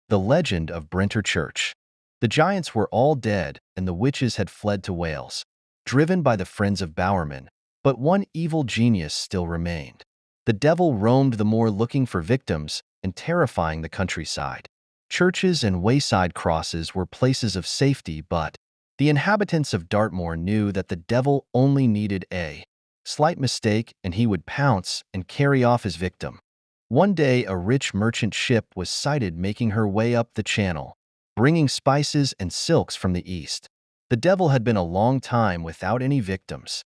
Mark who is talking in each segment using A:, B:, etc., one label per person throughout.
A: The Legend of Brentor Church. The giants were all dead and the witches had fled to Wales, driven by the friends of Bowerman, but one evil genius still remained. The devil roamed the moor looking for victims and terrifying the countryside. Churches and wayside crosses were places of safety, but the inhabitants of Dartmoor knew that the devil only needed a slight mistake and he would pounce and carry off his victim. One day, a rich merchant ship was sighted making her way up the channel, bringing spices and silks from the east. The devil had been a long time without any victims.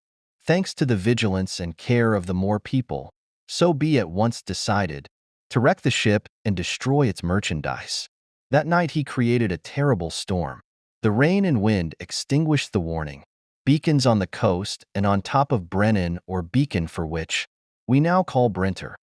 A: Thanks to the vigilance and care of the Moor people, so be at once decided to wreck the ship and destroy its merchandise. That night he created a terrible storm. The rain and wind extinguished the warning beacons on the coast and on top of Brennan, or Beacon, for which we now call Brentor.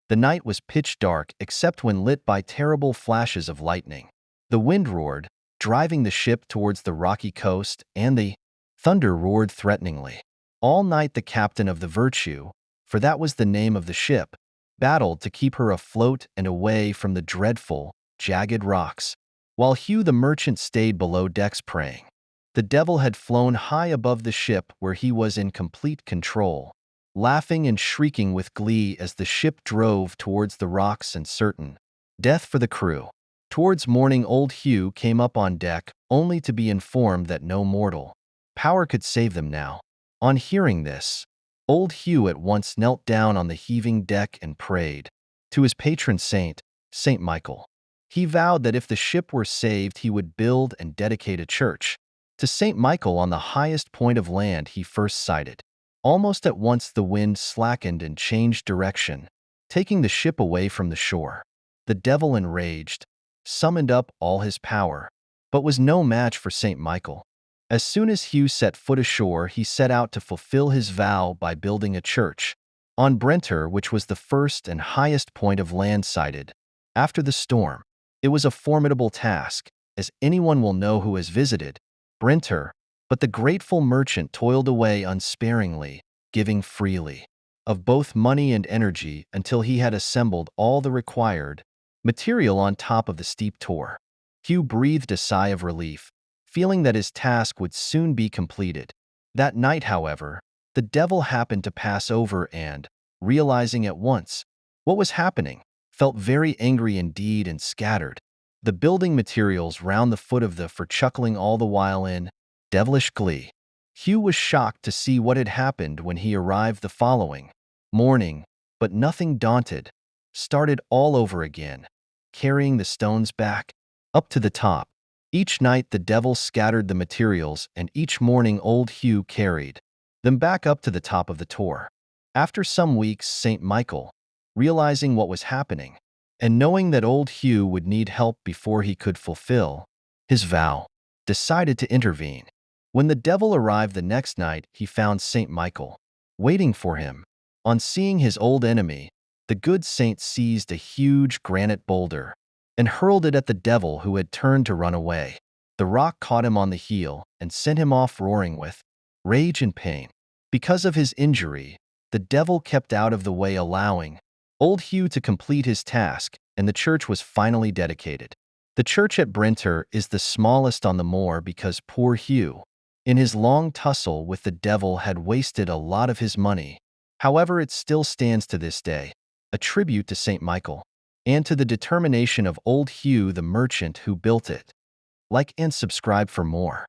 A: The night was pitch dark except when lit by terrible flashes of lightning. The wind roared, driving the ship towards the rocky coast, and the thunder roared threateningly. All night the captain of the Virtue, for that was the name of the ship, battled to keep her afloat and away from the dreadful, jagged rocks, while Hugh the merchant stayed below decks praying. The devil had flown high above the ship where he was in complete control, laughing and shrieking with glee as the ship drove towards the rocks and certain death for the crew. Towards morning old Hugh came up on deck, only to be informed that no mortal power could save them now. On hearing this, old Hugh at once knelt down on the heaving deck and prayed to his patron saint, Saint Michael. He vowed that if the ship were saved he would build and dedicate a church to Saint Michael on the highest point of land he first sighted. Almost at once the wind slackened and changed direction, taking the ship away from the shore. The devil, enraged, summoned up all his power, but was no match for Saint Michael. As soon as Hugh set foot ashore, he set out to fulfill his vow by building a church on Brentor, which was the first and highest point of land sighted after the storm. It was a formidable task, as anyone will know who has visited Brentor, but the grateful merchant toiled away unsparingly, giving freely of both money and energy until he had assembled all the required material on top of the steep tor. Hugh breathed a sigh of relief, feeling that his task would soon be completed. That night, however, the devil happened to pass over and, realizing at once what was happening, felt very angry indeed and scattered the building materials round the foot of the for chuckling all the while in devilish glee. Hugh was shocked to see what had happened when he arrived the following morning, but nothing daunted, started all over again, carrying the stones back up to the top. Each night the devil scattered the materials, and each morning old Hugh carried them back up to the top of the tor. After some weeks, Saint Michael, realizing what was happening, and knowing that old Hugh would need help before he could fulfill his vow, decided to intervene. When the devil arrived the next night, he found Saint Michael waiting for him. On seeing his old enemy, the good saint seized a huge granite boulder and hurled it at the devil, who had turned to run away. The rock caught him on the heel and sent him off roaring with rage and pain. Because of his injury, the devil kept out of the way, allowing old Hugh to complete his task, and the church was finally dedicated. The church at Brentor is the smallest on the moor because poor Hugh, in his long tussle with the devil, had wasted a lot of his money. However, it still stands to this day, a tribute to Saint Michael and to the determination of old Hugh the merchant who built it. Like and subscribe for more.